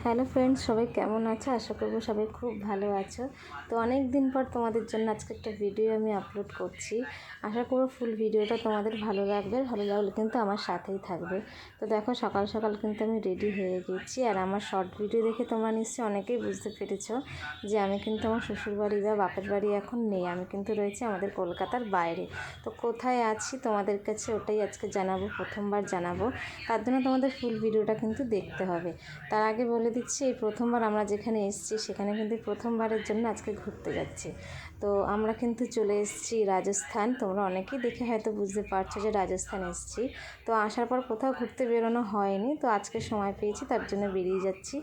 Hello friends, সবাই কেমন আছো? আশা করবো সবাই খুব ভালো আছো। তো অনেক দিন পর তোমাদের জন্য আজকে একটা ভিডিও আমি আপলোড করছি। আশা করবো ফুল ভিডিওটা তোমাদের ভালো লাগবে। ভালো লাগলে কিন্তু আমার সাথেই থাকবে। তো দেখো, সকাল সকাল কিন্তু আমি রেডি হয়ে গেছি। আর আমার শর্ট ভিডিও দেখে তোমরা নিশ্চয়ই অনেকেই বুঝতে পেরেছো যে আমি কিন্তু আমার শ্বশুরবাড়ি বা বাপের বাড়ি এখন নেই। আমি কিন্তু রয়েছি আমাদের কলকাতার বাইরে। তো কোথায় আছি তোমাদের কাছে ওটাই আজকে জানাবো, প্রথমবার জানাবো। তার জন্য তোমাদের ফুল ভিডিওটা কিন্তু দেখতে হবে। তার আগে বলে দিচ্ছি, এই প্রথমবার আমরা যেখানে এসেছি সেখানে কিন্তু প্রথমবারের জন্য আজকে ঘুরতে যাচ্ছি। তো আমরা কিন্তু চলে এসেছি রাজস্থান। তোমরা অনেকেই দেখে হয়তো বুঝতে পারছো যে রাজস্থান এসেছি। তো আসার পর কোথাও ঘুরতে বেরোনো হয়নি, তো আজকে সময় পেয়েছি তার জন্য বেরিয়ে যাচ্ছি।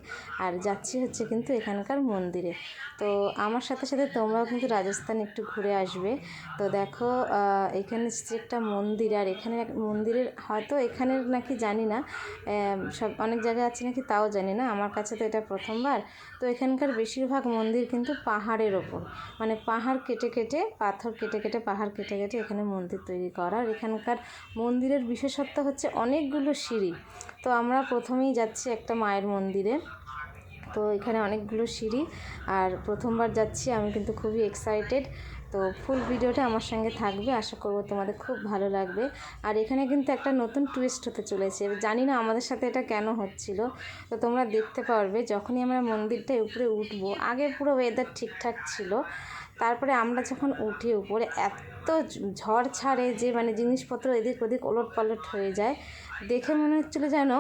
আর যাচ্ছি হচ্ছে কিন্তু এখানকার মন্দিরে। তো আমার সাথে সাথে তোমরাও কিন্তু রাজস্থান একটু ঘুরে আসবে। তো দেখো, এখানে যে একটা মন্দির, আর এখানে মন্দিরের হয়তো এখানের নাকি জানি না, সব অনেক জায়গায় আছে নাকি তাও জানি না। আমার কাছে তো এটা প্রথমবার। তো এখানকার বেশিরভাগ মন্দির কিন্তু পাহাড়ের ওপর, মানে পাহাড় কেটে কেটে, পাথর কেটে কেটে, পাহাড় কেটে কেটে এখানে মন্দির তৈরি করা। আর এখানকার মন্দিরের বিশেষত্ব হচ্ছে অনেকগুলো সিঁড়ি। তো আমরা প্রথমেই যাচ্ছি একটা মায়ের মন্দিরে। তো এখানে অনেকগুলো সিঁড়ি, আর প্রথমবার যাচ্ছি, আমি কিন্তু খুবই এক্সাইটেড। তো ফুল ভিডিওটা আমার সঙ্গে থাকবে, আশা করব তোমাদের খুব ভালো লাগবে। আর এখানে কিন্তু একটা নতুন টুইস্ট হতে চলেছে, জানি না আমাদের সাথে এটা কেন হচ্ছিল। তো তোমরা দেখতে পারবে যখনই আমরা মন্দিরটায় উপরে উঠবো। আগে পুরো ওয়েদার ঠিকঠাক ছিল, তারপরে আমরা যখন উঠি উপরে এত ঝড় ছাড়ে যে মানে জিনিসপত্র এদিক ওদিক ওলট পালট হয়ে যায়। দেখে মনে হচ্ছিলো যেন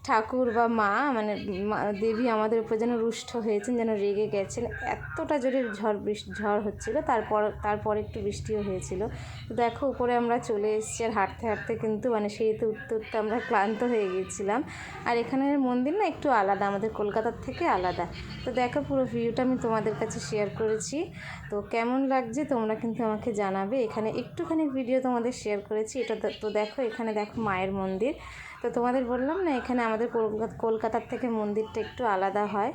ঠাকুর বা মা, মানে দেবী আমাদের উপর যেন রুষ্ট হয়েছেন, যেন রেগে গেছেন। এতটা জোরে ঝড় হচ্ছিলো। তারপর একটু বৃষ্টিও হয়েছিল। তো দেখো, উপরে আমরা চলে এসেছি। আর হাঁটতে হাঁটতে কিন্তু মানে সিঁড়িতে উঠতে উঠতে আমরা ক্লান্ত হয়ে গিয়েছিলাম। আর এখানের মন্দির না একটু আলাদা, আমাদের কলকাতার থেকে আলাদা। তো দেখো, পুরো ভিউটা আমি তোমাদের কাছে শেয়ার করেছি। তো কেমন লাগছে তোমরা কিন্তু আমাকে জানাবে। এখানে একটুখানি ভিডিও তোমাদের শেয়ার করেছি এটা। তো দেখো, এখানে দেখো মায়ের মন্দির। তো তোমাদের বললাম না, এখানে আমাদের কলকাতার থেকে মন্দিরটা একটু আলাদা হয়।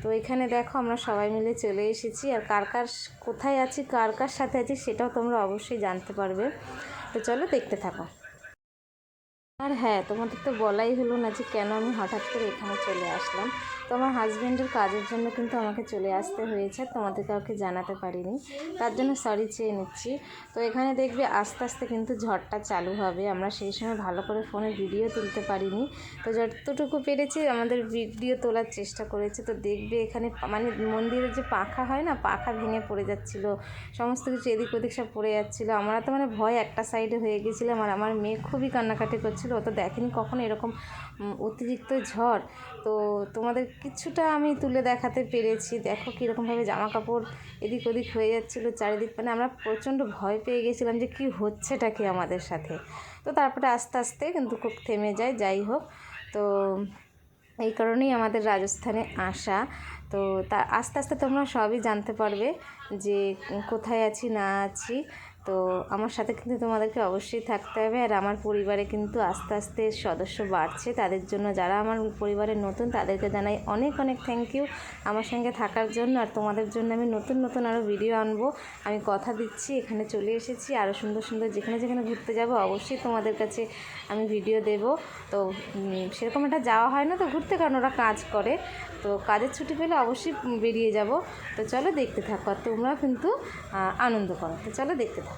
তো এখানে দেখো আমরা সবাই মিলে চলে এসেছি। আর কার কার কোথায় আছি, কার কার সাথে আছি সেটাও তোমরা অবশ্যই জানতে পারবে। তো চলো দেখতে থাকো। আর হ্যাঁ, তোমাদের তো বলাই হলো না যে কেন আমি হঠাৎ করে এখানে চলে আসলাম। তো আমার হাজব্যান্ডের কাজের জন্য কিন্তু আমাকে চলে আসতে হয়েছে, তোমাদের কাউকে জানাতে পারিনি, তার জন্য সরি চেয়ে নিচ্ছি। তো এখানে দেখবে আস্তে আস্তে কিন্তু ঝড়টা চালু হবে। আমরা সেই সময় ভালো করে ফোনে ভিডিও তুলতে পারিনি। তো যতটুকু পেরেছি আমাদের ভিডিও তোলার চেষ্টা করেছি। তো দেখবে এখানে মানে মন্দিরের যে পাখা হয় না, পাখা ভেঙে পড়ে যাচ্ছিলো, সমস্ত কিছু এদিক ওদিক সব পড়ে যাচ্ছিলো। আমরা তো মানে ভয় একটা সাইডে হয়ে গেছিলাম। আর আমার মেয়ে খুবই কান্নাকাটি করছিল, ও তো দেখেনি কখনো এরকম অতিরিক্ত ঝড়। তো তোমাদের কিছুটা আমি তুলে দেখাতে পেরেছি। দেখো কীরকমভাবে জামা কাপড় এদিক ওদিক হয়ে যাচ্ছিলো চারিদিক, মানে আমরা প্রচণ্ড ভয় পেয়ে গেছিলাম যে কী হচ্ছেটা কি আমাদের সাথে। তো তারপরে আস্তে আস্তে কিন্তু খুব থেমে যায়। যাই হোক, তো এই কারণেই আমাদের রাজস্থানে আসা। তো আস্তে আস্তে তোমরা সবই জানতে পারবে যে কোথায় আছি না আছি। তো আমার সাথে কিন্তু তোমাদেরকে অবশ্যই থাকতে হবে। আর আমার পরিবারে কিন্তু আস্তে আস্তে সদস্য বাড়ছে, তাদের জন্য, যারা আমার পরিবারের নতুন তাদেরকে জানাই অনেক অনেক থ্যাংক ইউ আমার সঙ্গে থাকার জন্য। আর তোমাদের জন্য আমি নতুন নতুন আরও ভিডিও আনবো, আমি কথা দিচ্ছি। এখানে চলে এসেছি, আরও সুন্দর সুন্দর যেখানে যেখানে ঘুরতে যাব অবশ্যই তোমাদের কাছে আমি ভিডিও দেব। তো সেরকম একটা যাওয়া হয় না তো ঘুরতে, কারণ ওরা কাজ করে। তো কাজের ছুটি পেলে অবশ্যই বেরিয়ে যাব। তো চলো দেখতে থাকো, আর তোমরাও কিন্তু আনন্দ করো। তো চলো দেখতে থাকো।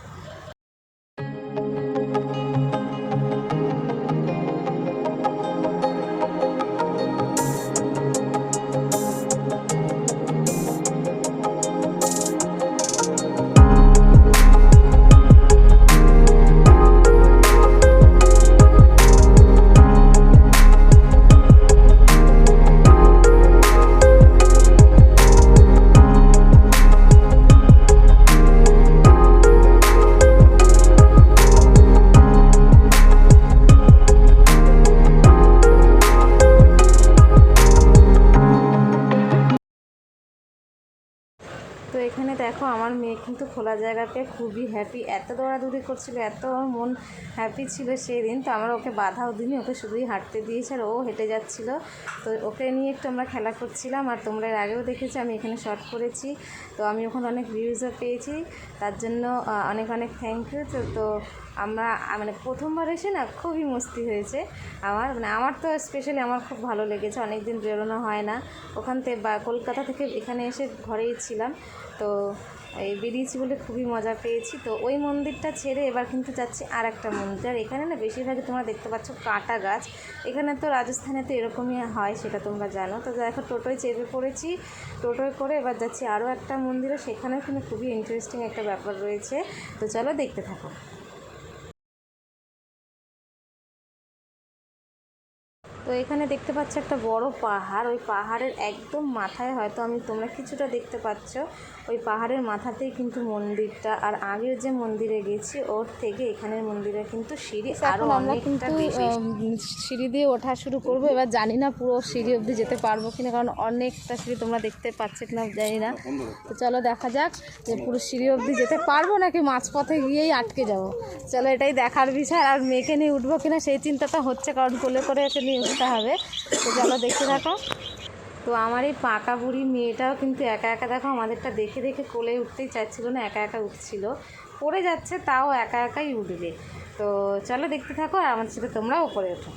তো এখানে দেখো, আমার মেয়ে কিন্তু খোলা জায়গাতে খুবই হ্যাপি, এত দৌড়াদৌড়ি করছিল, এত মন হ্যাপি ছিল সেই দিন। তো আমরা ওকে বাধাও দিইনি, ওকে শুধুই হাঁটতে দিয়েছি, আর ও হেঁটে যাচ্ছিলো। তো ওকে নিয়ে একটু আমরা খেলা করছিলাম। আর তোমরা এর আগেও দেখেছি আমি এখানে শর্ট করেছি। তো আমি ওখানে অনেক ভিউজও পেয়েছি, তার জন্য অনেক অনেক থ্যাংক ইউ। তো আমরা মানে প্রথমবার এসে না খুবই মস্তি হয়েছে আমার তো স্পেশালি আমার খুব ভালো লেগেছে। অনেক দিন বেরোনো হয় না, ওখান থেকে বা কলকাতা থেকে এখানে এসে ঘরেই ছিলাম, তো এই বেরিয়েছি বলে খুবই মজা পেয়েছি। তো ওই মন্দিরটা ছেড়ে এবার কিন্তু যাচ্ছি আর একটা মন্দির। আর এখানে না বেশিরভাগই তোমরা দেখতে পাচ্ছ কাঁটা গাছ। এখানে তো রাজস্থানে তো এরকমই হয়, সেটা তোমরা জানো। তো দেখো টোটোয় চেপে পড়েছি, টোটোয় করে এবার যাচ্ছি আরও একটা মন্দিরে, সেখানেও কিন্তু খুবই ইন্টারেস্টিং একটা ব্যাপার রয়েছে। তো চলো দেখতে থাকো। তো এখানে দেখতে পাচ্ছ একটা বড় পাহাড়, ওই পাহাড়ের একদম মাথায় হয়তো তোমরা কিছুটা দেখতে পাচ্ছ, ওই পাহাড়ের মাথাতেই কিন্তু মন্দিরটা। আর আগের যে মন্দিরে গেছি ওর থেকে এখানের মন্দিরে কিন্তু সিঁড়ি আরও অনেকটা বেশি। সিঁড়ি দিয়ে ওঠা শুরু করবো। এবার জানি না পুরো সিঁড়ি অবধি যেতে পারবো কিনা, কারণ অনেকটা সিঁড়ি তোমরা দেখতে পাচ্ছ কিনা জানি না। তো চলো দেখা যাক যে পুরো সিঁড়ি অবধি যেতে পারবো নাকি মাঝপথে গিয়েই আটকে যাবো। চলো এটাই দেখার বিষয়। আর মেয়েকে নিয়ে উঠবো কিনা সেই চিন্তাটা হচ্ছে, কারণ কোলে করে একে নিয়ে উঠতে হবে। তো চলো দেখতে থাকো। তো আমার এই পাকা বুড়ি মেয়েটাও কিন্তু একা একা দেখো আমাদেরটা দেখে দেখে কোলে উঠতেই চাইছিল না, একা একা উঠছিল। পড়ে যাচ্ছে তাও একা একাই উঠবে। তো চলো দেখতে থাকো আর আমার সাথে তোমরাও উপরে ওঠো।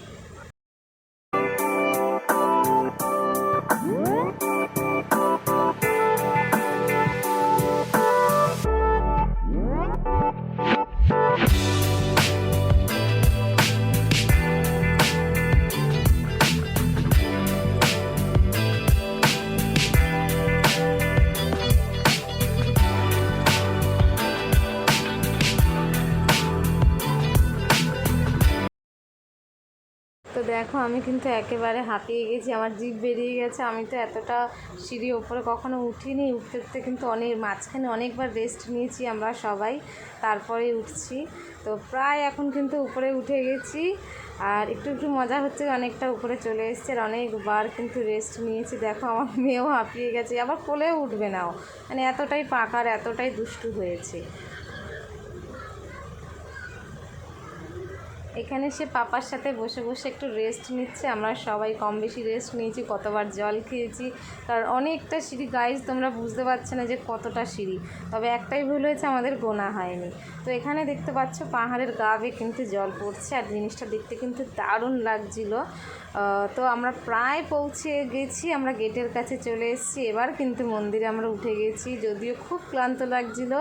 তো দেখো আমি কিন্তু একেবারে হাঁপিয়ে গেছি, আমার জিভ বেরিয়ে গেছে। আমি তো এতটা সিঁড়ি ওপরে কখনো উঠিনি, উঠতে উঠতে কিন্তু মাঝখানে অনেকবার রেস্ট নিয়েছি আমরা সবাই, তারপরে উঠছি। তো প্রায় এখন কিন্তু উপরে উঠে গেছি, আর একটু একটু মজা হচ্ছে, অনেকটা উপরে চলে এসছে। আর অনেকবার কিন্তু রেস্ট নিয়েছি। দেখো আমার মেয়েও হাঁপিয়ে গেছে, আবার কোলেও উঠবে নাও, মানে এতটাই পাকার এতটাই দুষ্টু হয়েছে। এখানে সে পাপার সাথে বসে বসে একটু রেস্ট নিচ্ছে। আমরা সবাই কম বেশি রেস্ট নিয়েছি, কতবার জল খেয়েছি, কারণ অনেকটা সিঁড়ি গাইজ, তোমরা বুঝতে পারছো না যে কতটা সিঁড়ি। তবে একটাই ভুল হয়েছে, আমাদের গোনা হয়নি। তো এখানে দেখতে পাচ্ছ পাহাড়ের গা বেয়ে কিন্তু জল পড়ছে, আর জিনিসটা দেখতে কিন্তু দারুণ লাগছিল। তো আমরা প্রায় পৌঁছে গেছি, আমরা গেটের কাছে চলে এসেছি। এবার কিন্তু মন্দিরে আমরা উঠে গেছি, যদিও খুব ক্লান্ত লাগছিল,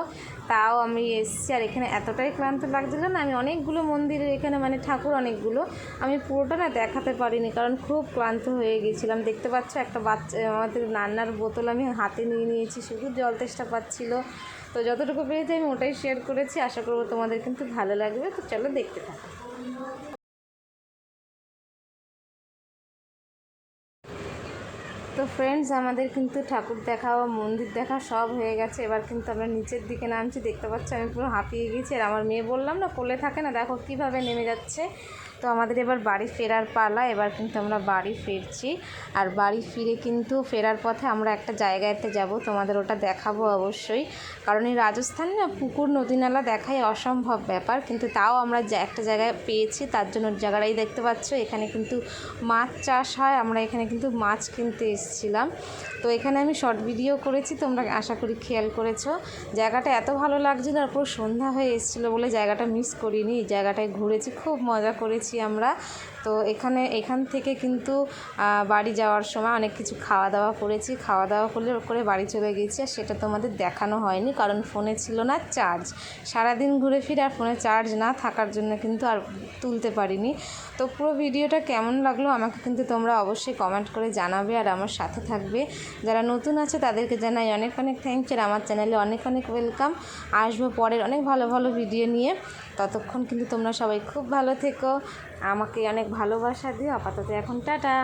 তাও আমি এসেছি। আর এখানে এতটাই ক্লান্ত লাগছিল না, আমি অনেকগুলো মন্দিরের এখানে মানে ঠাকুর অনেকগুলো, আমি পুরোটা না দেখাতে পারিনি, কারণ খুব ক্লান্ত হয়ে গেছিলাম। দেখতে পাচ্ছ একটা বাচ্চা আমাদের নান্নার বোতল আমি হাতে নিয়ে নিয়েছি, শুধু জল তেষ্টা পাচ্ছিল। তো যতটুকু পেরেছি আমি ওটাই শেয়ার করেছি, আশা করবো তোমাদের কিন্তু ভালো লাগবে। তো চলো দেখতে থাকো। তো ফ্রেন্ডস, আমাদের কিন্তু ঠাকুর দেখা ও মন্দির দেখা সব হয়ে গেছে। এবার কিন্তু আমরা নিচের দিকে নামছি। দেখতে পাচ্ছি আমি পুরো হাঁপিয়ে গেছি, আর আমার মেয়ে বললাম না কোলে থাকে না, দেখো কীভাবে নেমে যাচ্ছে। তো আমাদের এবার বাড়ি ফেরার পালা। এবার কিন্তু আমরা বাড়ি ফিরছি, আর বাড়ি ফিরে কিন্তু ফেরার পথে আমরা একটা জায়গাতে যাব, তোমাদের ওটা দেখাবো অবশ্যই। কারণ এই রাজস্থানে না পুকুর নদী নালা দেখাই অসম্ভব ব্যাপার, কিন্তু তাও আমরা একটা জায়গায় পেয়েছি, তার জন্য জায়গাটাই দেখতে পাচ্ছ। এখানে কিন্তু মাছ চাষ হয়, আমরা এখানে কিন্তু মাছ কিনতে এসেছিলাম। তো এখানে আমি শর্ট ভিডিও করেছি, তোমরা আশা করি খেয়াল করেছো। জায়গাটা এত ভালো লাগছিল, আর পুরো সন্ধ্যা হয়ে এসেছিলো বলে জায়গাটা মিস করিনি। এই জায়গাটায় ঘুরেছি, খুব মজা করেছি আমরা। তো এখান থেকে কিন্তু বাড়ি যাওয়ার সময় অনেক কিছু খাওয়া দাওয়া করেছি, খাওয়া দাওয়া করে বাড়ি চলে গেছি। আর সেটা তোমাদের দেখানো হয়নি, কারণ ফোনে ছিল না চার্জ। সারাদিন ঘুরে ফিরে আর ফোনে চার্জ না থাকার জন্য কিন্তু আর তুলতে পারিনি। তো পুরো ভিডিওটা কেমন লাগলো আমাকে কিন্তু তোমরা অবশ্যই কমেন্ট করে জানাবে, আর আমার সাথে থাকবে। যারা নতুন আছে তাদেরকে জানাই অনেক অনেক থ্যাঙ্কস, আর আমার চ্যানেলে অনেক অনেক ওয়েলকাম। আসবো পরের অনেক ভালো ভালো ভিডিও নিয়ে। ততক্ষণ কিন্তু তোমরা সবাই খুব ভালো থেকো, আমাকে অনেক ভালোবাসা দিও। আপাতত এখন টাটা।